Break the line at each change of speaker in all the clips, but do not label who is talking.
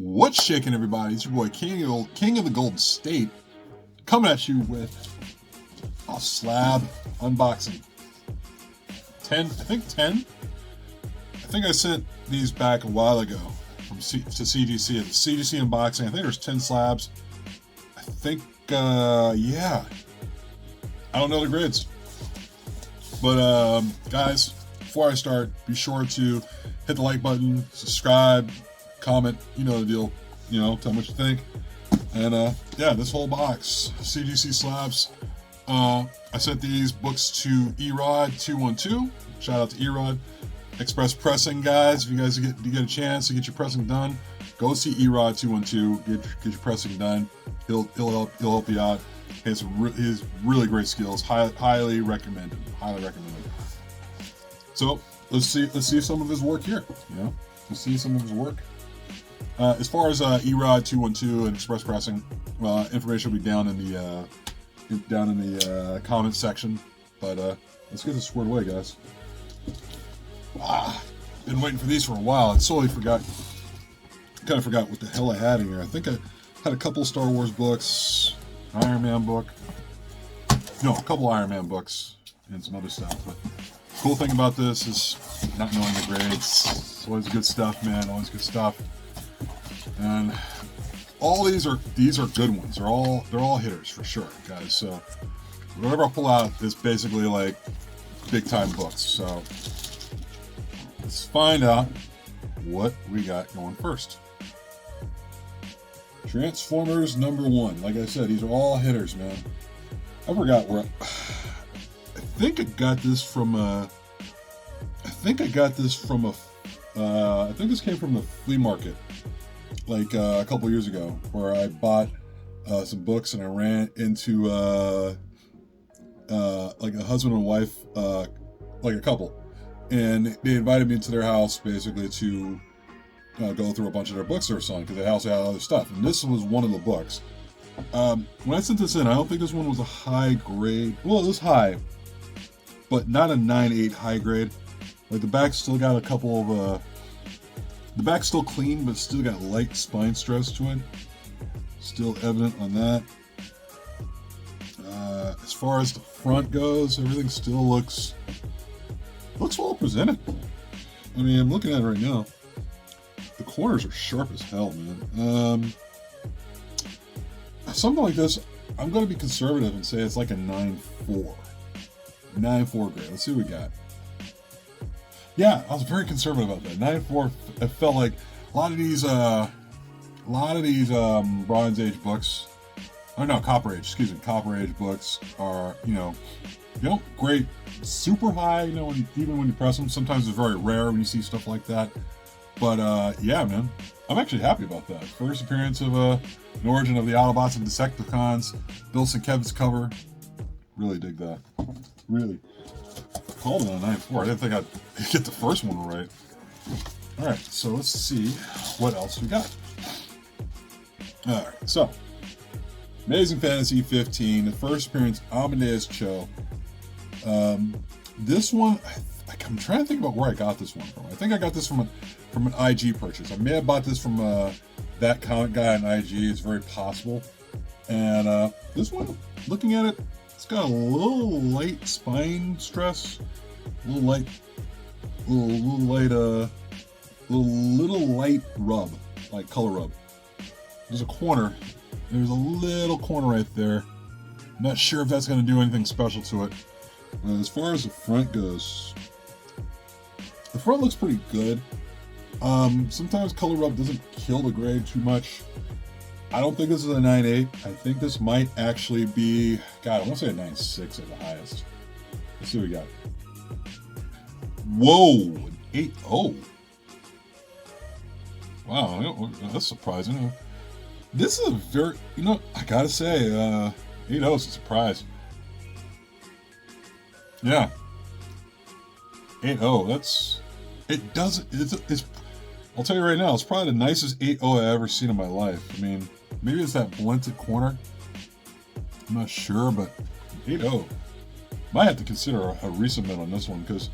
What's shaking, everybody? It's your boy King of the Golden State, coming at you with a slab unboxing. 10, I think 10. I think I sent these back a while ago to CGC. At the CGC unboxing, I think there's 10 slabs. I think, yeah. I don't know the grids. But, guys, before I start, be sure to hit the like button, subscribe, comment, you know the deal, tell me what you think. And yeah, this whole box, CGC slabs. I sent these books to Erod212. Shout out to Erod. Express Pressing, guys. If you guys get a chance to get your pressing done, go see Erod212. Get your pressing done. He'll help you out. He has really great skills. Highly recommended. Highly recommended. So let's see some of his work here. Let's see some of his work. As far as Erod212 and Express Pressing, information will be down in the comment section. But let's get this squared away, guys. Been waiting for these for a while. I totally forgot. Kind of forgot what the hell I had in here. I think I had a couple Star Wars books, Iron Man book. No, a couple Iron Man books and some other stuff. But cool thing about this is not knowing the grades. It's always good stuff, man. Always good stuff. And all these are good ones. They're all hitters for sure, guys. So whatever I pull out is basically like big time books. So let's find out what we got going first. Transformers #1. Like I said, these are all hitters, man. I forgot where. I think I got this from I think this came from the flea market, like a couple years ago, where I bought some books and I ran into like a husband and wife, like a couple, and they invited me into their house basically to go through a bunch of their books they were selling, because they also had other stuff, and this was one of the books. When I sent this in, I don't think this one was a high grade. Well, it was high, but not a 9.8 high grade. Like the back still got a couple of the back's still clean, but still got light spine stress to it. Still evident on that. As far as the front goes, everything still looks well presented. I mean, I'm looking at it right now. The corners are sharp as hell, man. Something like this, I'm going to be conservative and say it's like a 9.4. 9.4 grade. Let's see what we got. Yeah, I was very conservative about that. 9.4. It felt like a lot of these Bronze Age books. Oh no, Copper Age. Excuse me, Copper Age books are they don't grade super high. Even when you press them, sometimes it's very rare when you see stuff like that. But yeah, man, I'm actually happy about that. First appearance of an origin of the Autobots and Decepticons. Bill Sienkiewicz's cover. Really dig that. Really. Called it on 9.4. I didn't think I'd get the first one right. Alright, so let's see what else we got. Alright, so Amazing Fantasy 15, the first appearance, Amadeus Cho. This one, I'm trying to think about where I got this one from. I think I got this from an IG purchase. I may have bought this from that comic guy on IG. It's very possible. And this one, looking at it, it's got a little light spine stress, little light rub, like color rub. There's a corner. There's a little corner right there. I'm not sure if that's going to do anything special to it. As far as the front goes, the front looks pretty good. Sometimes color rub doesn't kill the grade too much. I don't think this is a 9.8. I think this might actually be, God, I want to say a 9.6 at the highest. Let's see what we got. Whoa, an 8.0. Wow, that's surprising. This is a very, I gotta say, 8.0 is a surprise. Yeah. 8.0, it's I'll tell you right now, it's probably the nicest 8.0 I've ever seen in my life. I mean, maybe it's that blunted corner. I'm not sure, but 8.0. Might have to consider a resubmit on this one, because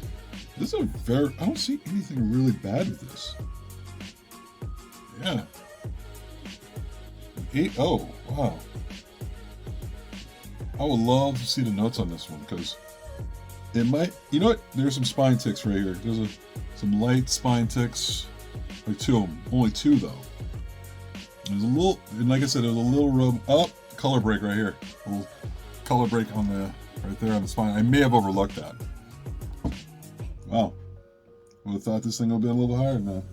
this is I don't see anything really bad with this. Yeah. 980. Wow. I would love to see the notes on this one because it might. You know what? There's some spine ticks right here. There's some light spine ticks. Like 2 of them. Only 2 though. There's a little, and like I said, there's a little rub up, color break right here. A little color break on the right there on the spine. I may have overlooked that. Wow. Would have thought this thing would have been a little higher than that.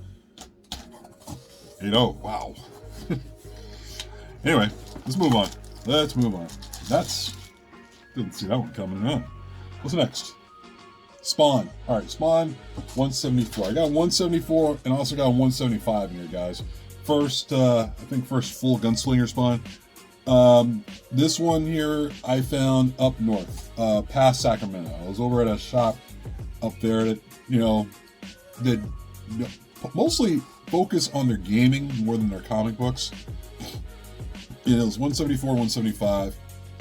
8-0. Wow. Anyway, let's move on. Let's move on. Didn't see that one coming on. What's next? Spawn. All right, Spawn 174. I got 174 and also got 175 in here, guys. First, I think first full Gunslinger Spawn. This one here I found up north, past Sacramento. I was over at a shop up there that, that mostly focus on their gaming more than their comic books. It was 174, 175,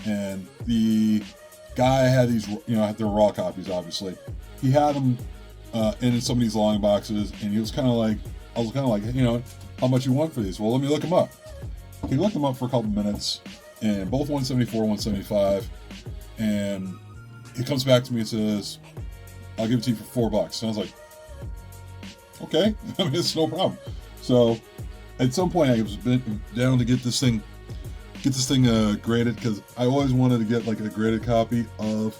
and the guy had these, had their raw copies, obviously. He had them in some of these long boxes, and he was kind of like, I was kind of like, how much you want for these? Well, let me look them up. He looked them up for a couple minutes, and both 174, 175, and he comes back to me and says, I'll give it to you for $4. And I was like, okay, I mean, it's no problem. So at some point I was down to get this thing graded, because I always wanted to get like a graded copy of,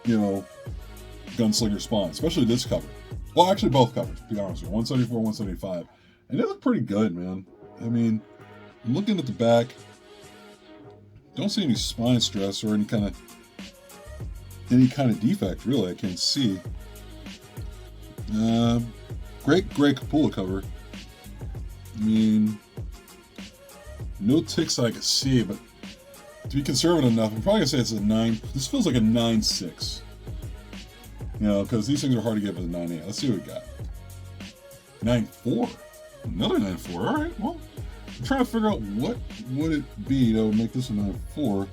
Gunslinger Spawn, especially this cover. Well, actually both covers, to be honest with you, 174, 175. And they look pretty good, man. I mean, I'm looking at the back. Don't see any spine stress or any kind of defect, really. I can't see. Great Capula cover. I mean, no ticks that I can see, but to be conservative enough, I'm probably gonna say it's a 9. This feels like a 9.6. Because these things are hard to get with a 9.8. Let's see what we got. 9.4. Another 9.4. All right. Well, I'm trying to figure out what would it be that would make this a 9.4.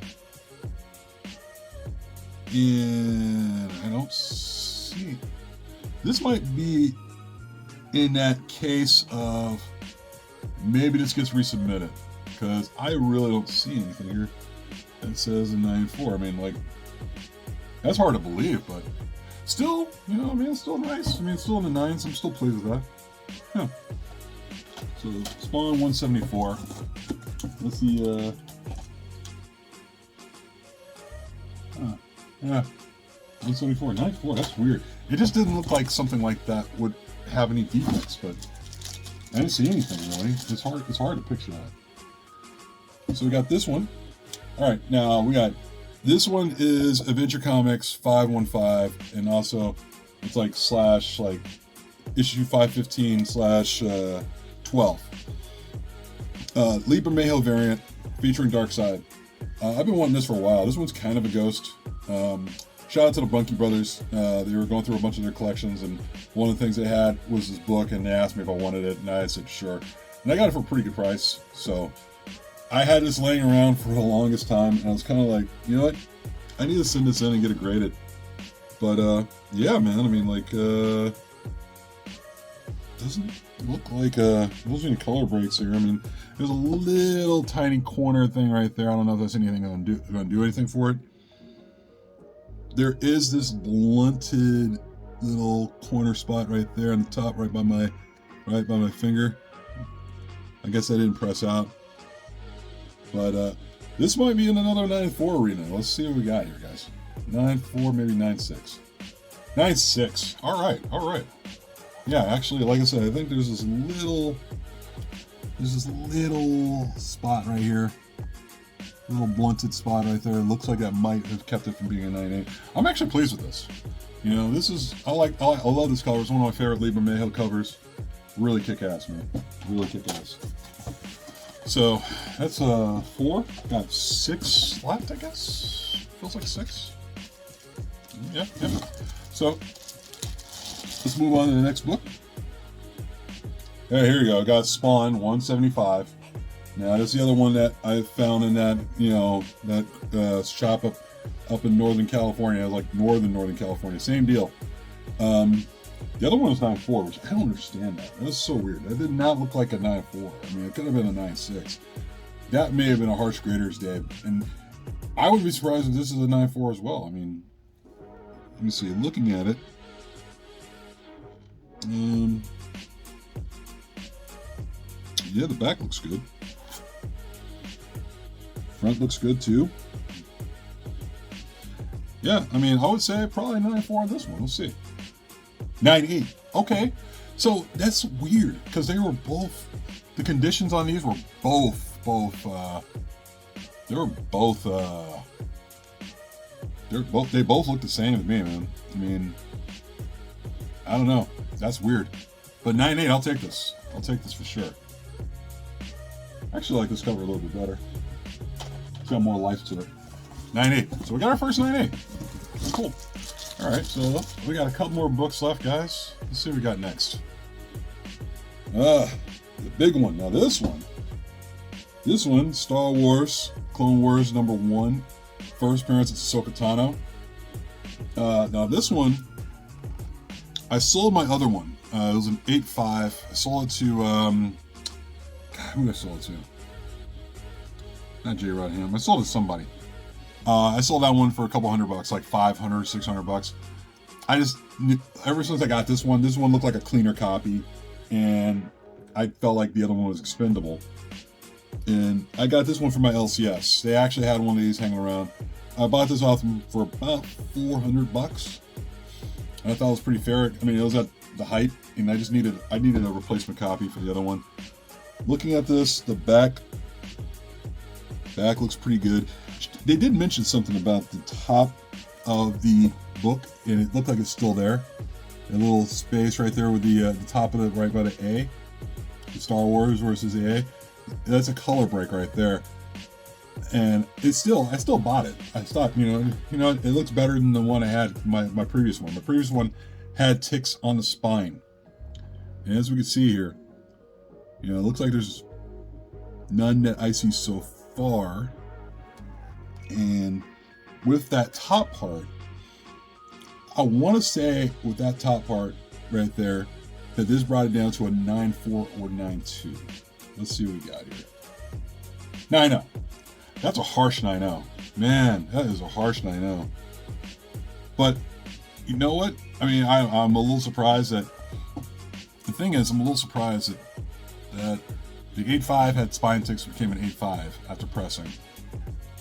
And I don't see. This might be in that case of maybe this gets resubmitted, because I really don't see anything here that says a 9.4. I mean, like, that's hard to believe, but still, it's still nice. I mean, it's still in the 9s. I'm still pleased with that. Yeah. So, Spawn 174. Let's see, yeah. 174, 9.4, that's weird. It just didn't look like something like that would have any defects, but I didn't see anything really. It's hard to picture that. So we got this one. Alright, now we got this one is Adventure Comics 515, and also it's like issue 515 / 12. Libra Mayhem variant featuring Darkseid. I've been wanting this for a while. This one's kind of a ghost. Shout out to the Bunky brothers. They were going through a bunch of their collections, and one of the things they had was this book, and they asked me if I wanted it, and I said sure. And I got it for a pretty good price. So I had this laying around for the longest time, and I was kind of like, you know what? I need to send this in and get it graded. But yeah, man. I mean, like, doesn't look like there's any color breaks here. I mean, there's a little tiny corner thing right there. I don't know if that's anything going to do anything for it. There is this blunted little corner spot right there on the top, right by my finger. I guess I didn't press out. But this might be in another 9.4 arena. Let's see what we got here, guys. 9.4, maybe 9.6. 9.6. All right. Yeah, actually, like I said, I think there's this little spot right here. Little blunted spot right there. It looks like that might have kept it from being a 9.8. I'm actually pleased with this. This is I love this cover. It's one of my favorite Libra Mayhem covers. Really kick ass, man. Really kick ass. So that's 4. Got 6 left, I guess. Feels like 6. Yeah. So let's move on to the next book. Yeah, here you go. Got Spawn 175. Now, that's the other one that I found in that, that shop up in Northern California, like Northern California. Same deal. The other one was 9.4, which I don't understand that. That was so weird. That did not look like a 9.4. I mean, it could have been a 9.6. that may have been a harsh grader's day. And I would be surprised if this is a 9.4 as well. I mean, let me see. Looking at it, yeah, the back looks good. Front looks good too. Yeah, I mean, I would say probably 9.4 on this one. Let's see. 9.8. Okay, so that's weird because they were both. The conditions on these were they both look the same to me, man. I mean, I don't know. That's weird. But 9.8, I'll take this. I'll take this for sure. I actually like this cover a little bit better. It's got more life to it. 9.8. So we got our first 9.8. Cool. All right, so we got a couple more books left, guys. Let's see what we got next. The big one. Now this one, Star Wars, Clone Wars #1, first appearance of Ahsoka Tano. Now this one, I sold my other one. It was an 8.5. I sold it to, who did I sell it to? Not J. Rodham. I sold it to somebody. I sold that one for a couple $100, like $500, $600. I just, ever since I got this one looked like a cleaner copy, and I felt like the other one was expendable. And I got this one for my LCS. They actually had one of these hanging around. I bought this off them for about $400. And I thought it was pretty fair. I mean, it was at the height, and I needed a replacement copy for the other one. Looking at this, the back looks pretty good. They did mention something about the top of the book, and it looked like it's still there. A little space right there with the top of it right by the A. The Star Wars versus the A. That's a color break right there. And I still bought it. I thought, it looks better than the one I had, my previous one. My previous one had ticks on the spine. And as we can see here, it looks like there's none that I see so far. And with that top part, I want to say with that top part right there, that this brought it down to a 9.4 or 9.2. Let's see what we got here. 9.0. That's a harsh 9.0. Man, that is a harsh 9.0. But you know what? I mean, I'm a little surprised that, the thing is, I'm a little surprised that the 8.5 had spine ticks, became an 8.5 after pressing.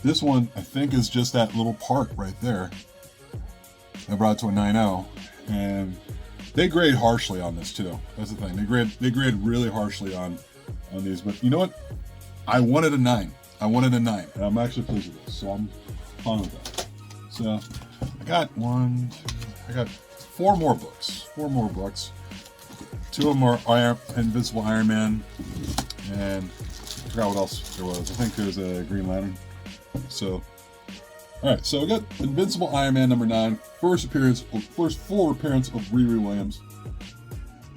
This one, I think, is just that little part right there that brought it to a 9.0. And they grade harshly on this too. That's the thing. They grade really harshly on these. But you know what? I wanted a 9. And I'm actually pleased with this. So I'm fine with that. So I got four more books. 2 of them are Invincible Iron Man, and I forgot what else there was. I think there's a Green Lantern. So, all right. So we got Invincible Iron Man #9, first full appearance of Riri Williams.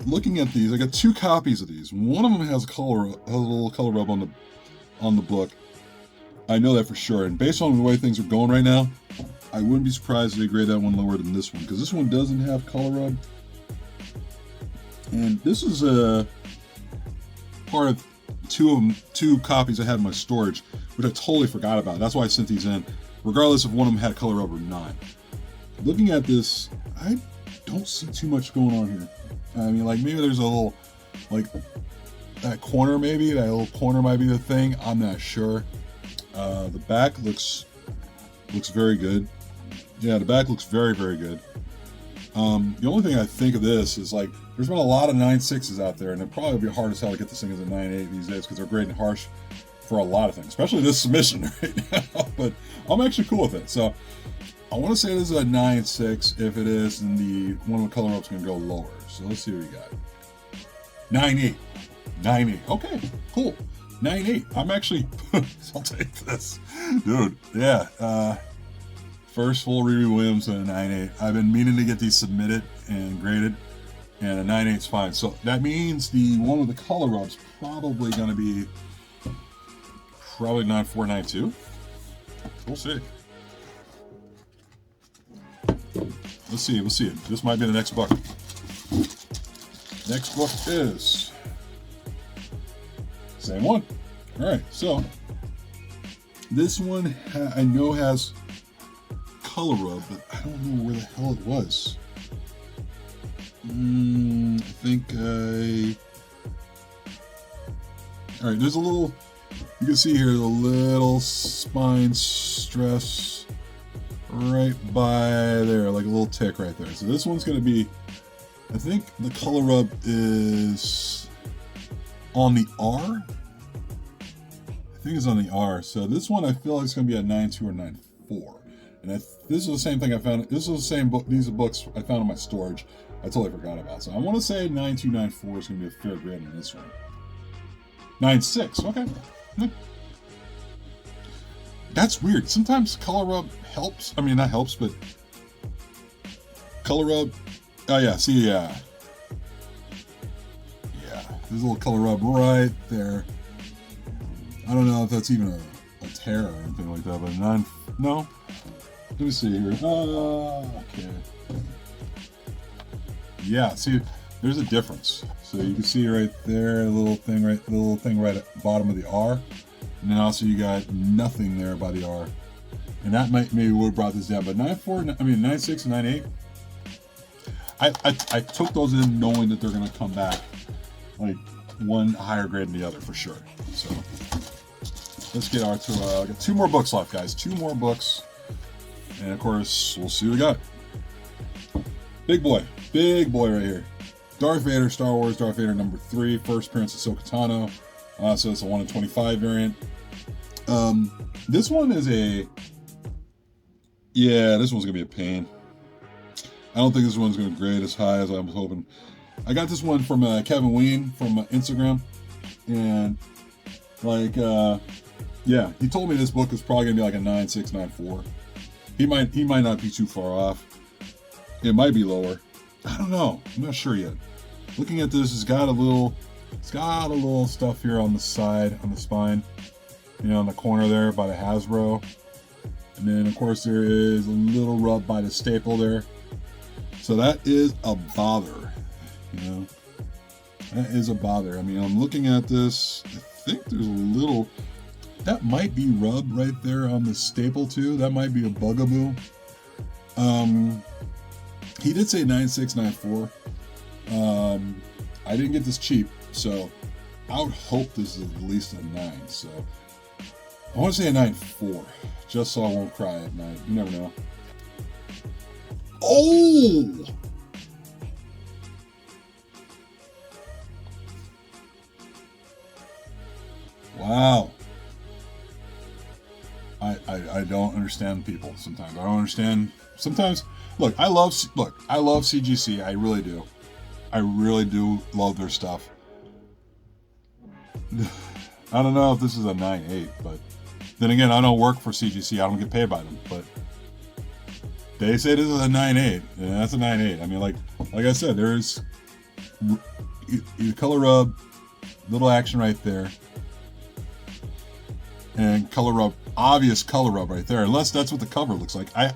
Looking at these, I got 2 copies of these. One of them has a little color rub on the book. I know that for sure. And based on the way things are going right now, I wouldn't be surprised if they grade that one lower than this one, because this one doesn't have color rub. And this is a part of 2 copies I had in my storage, which I totally forgot about. That's why I sent these in, regardless if one of them had color rub or not. Looking at this, I don't see too much going on here. I mean, like, maybe there's a little, like, that corner maybe, that little corner might be the thing. I'm not sure. The back looks very good. Yeah, the back looks very, very good. The only thing I think of this is, like, there's been a lot of 9.6s out there, and it probably would be hard as hell to get this thing as a 9.8 these days, because they're grading harsh for a lot of things, especially this submission right now. But I'm actually cool with it. So I want to say this is a 9.6. If it is, then the one with color up's going to go lower. So let's see what we got. 9.8. 9.8. Okay, cool. 9.8. I'm actually, I'll take this. Dude, yeah. First full Riri Williams and a 9.8. I've been meaning to get these submitted and graded, and a 9.8 is fine. So that means the one with the color rub's probably going to be 9.4, 9.2. We'll see. Let's see. This might be the next book. Next book is same one. All right, so This one I know has color rub, but I don't know where the hell it was. I think all right, there's a little, you can see here the little spine stress right by there, like a little tick right there. So this one's going to be, I think the color rub is on the R. I think it's on the R. So this one I feel like it's going to be a 9.2 or 9.4. And this is the same thing I found. This is the same book. These are books I found in my storage. I totally forgot about. So I want to say 9.2, 9.4 is going to be a fair grade on this one. 9.6. Okay. That's weird. Sometimes color rub helps. I mean, not helps, but color rub. Oh yeah. See, yeah. There's a little color rub right there. I don't know if that's even a tear or anything like that, but no. Let me see here. Okay. Yeah, see, there's a difference. So you can see right there, the little thing right at the bottom of the R. And then also you got nothing there by the R. And that maybe would have brought this down. But 9.4, I mean 9.6 and 9.8, I took those in knowing that they're going to come back like one higher grade than the other for sure. So let's get our to got 2 more books left, guys. 2 more books. And of course, we'll see what we got. Big boy right here. Darth Vader, Star Wars, Darth Vader number 3, first appearance of Ahsoka Tano. So it's a 1 in 25 variant. This one is this one's gonna be a pain. I don't think this one's gonna grade as high as I was hoping. I got this one from Kevin Ween from Instagram, and like, he told me this book is probably gonna be like a 9.6, 9.4. He might not be too far off. It might be lower. I don't know. I'm not sure yet. Looking at this, it's got a little stuff here on the side, on the spine, on the corner there by the Hasbro. And then of course there is a little rub by the staple there. So that is a bother. That is a bother. I mean, I'm looking at this. I think there's a little, that might be rub right there on the staple too. That might be a bugaboo. He did say 9.6, 9.4. I didn't get this cheap, so I would hope this is at least a 9. So I want to say a 9.4, just so I won't cry at night. You never know. Oh! Wow. I don't understand people sometimes. I don't understand. Sometimes, look, I love CGC. I really do. I really do love their stuff. I don't know if this is a 9.8, but then again, I don't work for CGC. I don't get paid by them, but they say this is a 9.8, and that's a 9.8. I mean, like I said, there's color rub, little action right there, and color rub, obvious color rub right there. Unless that's what the cover looks like. I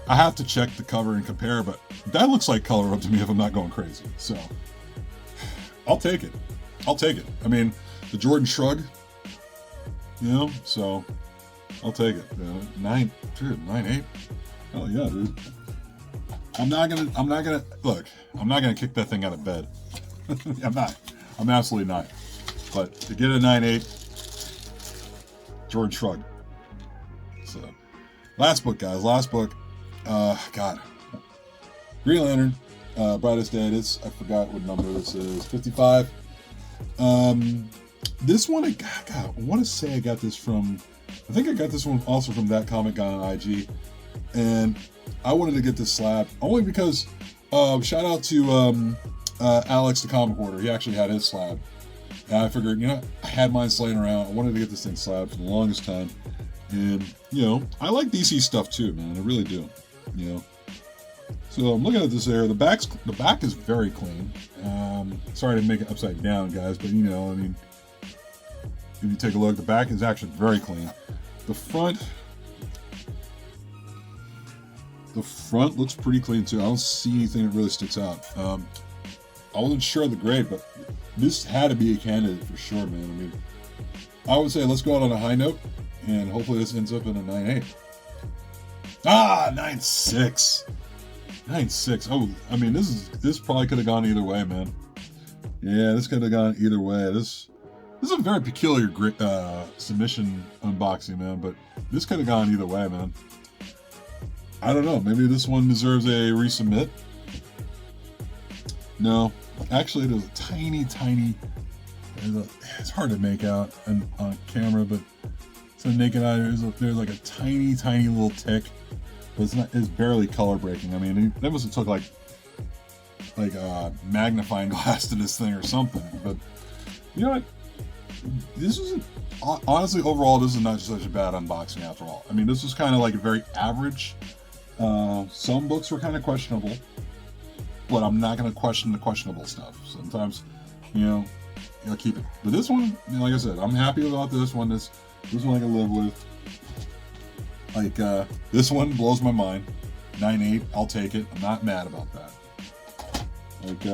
have to check the cover and compare, but that looks like color rub to me if I'm not going crazy. So I'll take it. I mean, the Jordan Shrug, so I'll take it. 9.8. Oh yeah, dude. I'm not gonna kick that thing out of bed. I'm not. I'm absolutely not. But to get a 9.8, Jordan Shrug. So, last book, guys. God. Green Lantern, Brightest Day. I forgot what number this is. 55. This one, I want to say I got this from. I think I got this one also from That Comic Guy on IG, and I wanted to get this slab only because. Shout out to Alex, the comic order. He actually had his slab. And I figured, I had mine slaying around. I wanted to get this thing slabbed for the longest time. And, I like DC stuff too, man. I really do. So I'm looking at this there. The back is very clean. Sorry to make it upside down, guys, but if you take a look, the back is actually very clean. The front looks pretty clean too. I don't see anything that really sticks out. I wasn't sure of the grade, but this had to be a candidate for sure, man. I mean, I would say let's go out on a high note, And hopefully this ends up in a 9.8. Ah, 9.6. 9.6. Oh, I mean, this probably could have gone either way, man. Yeah, this could have gone either way. This is a very peculiar submission unboxing, man. But this could have gone either way, man. I don't know. Maybe this one deserves a resubmit. No, actually, there's a tiny. It's hard to make out on camera, but it's a naked eye. There's like a tiny little tick, but it's barely color breaking. I mean, they must have took like a magnifying glass to this thing or something. But you know what? This is honestly overall, this is not such a bad unboxing after all. I mean, this was kind of like a very average. Some books were kind of questionable, but I'm not going to question the questionable stuff. Sometimes, you know, keep it. But this one, you know, like I said, I'm happy about this one. This one I can live with. Like, this one blows my mind. 9.8, I'll take it. I'm not mad about that. Like,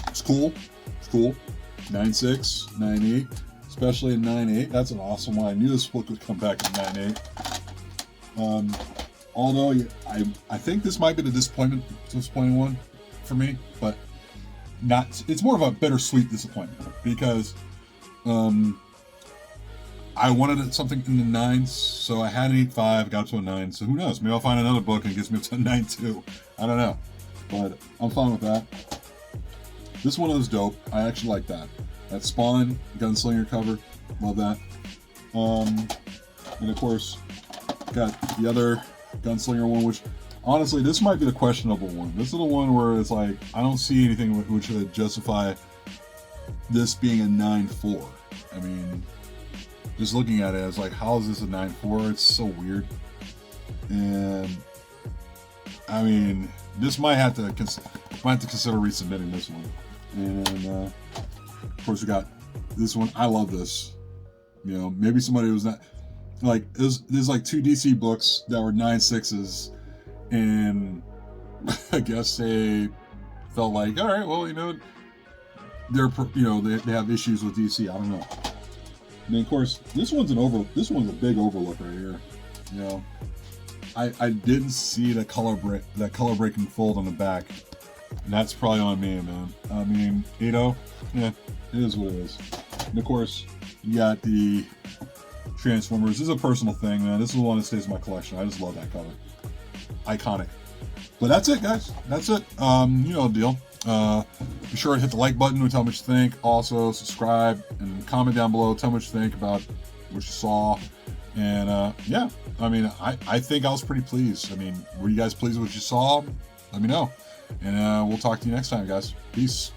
it's cool. It's cool. 9.6, 9.8, especially in 9.8. That's an awesome one. I knew this book would come back in 9.8. Although I think this might be the disappointing one for me, but not. It's more of a bittersweet disappointment because I wanted something in the 9s, so I had an 8.5, got to a 9. So who knows? Maybe I'll find another book and it gets me up to a 9.2. I don't know, but I'm fine with that. This one is dope. I actually like that. That Spawn Gunslinger cover, love that. And of course, got the other Gunslinger one, which honestly, this might be the questionable one. This is the one where it's like, I don't see anything which would justify this being a 9.4. I mean, just looking at it, it's like, how is this a 9.4? It's so weird. And I mean, this might have to consider resubmitting this one. And of course, we got this one. I love this. You know, maybe somebody was not like, there's like 2 DC books that were 9.6s, and I guess they felt like, all right, well, you know, they have issues with DC. I don't know. And then of course, this one's a big overlook right here. You know, I didn't see that color breaking fold on the back. And that's probably on me, man. I mean, 8.0, yeah, it is what it is. And of course, you got the Transformers. This is a personal thing, man. This is the one that stays in my collection. I just love that color. Iconic. But that's it, guys. That's it. You know the deal. Be sure to hit the like button and tell me what you think. Also, subscribe and comment down below. Tell me what you think about what you saw. And yeah, I mean, I think I was pretty pleased. I mean, were you guys pleased with what you saw? Let me know. And we'll talk to you next time, guys. Peace.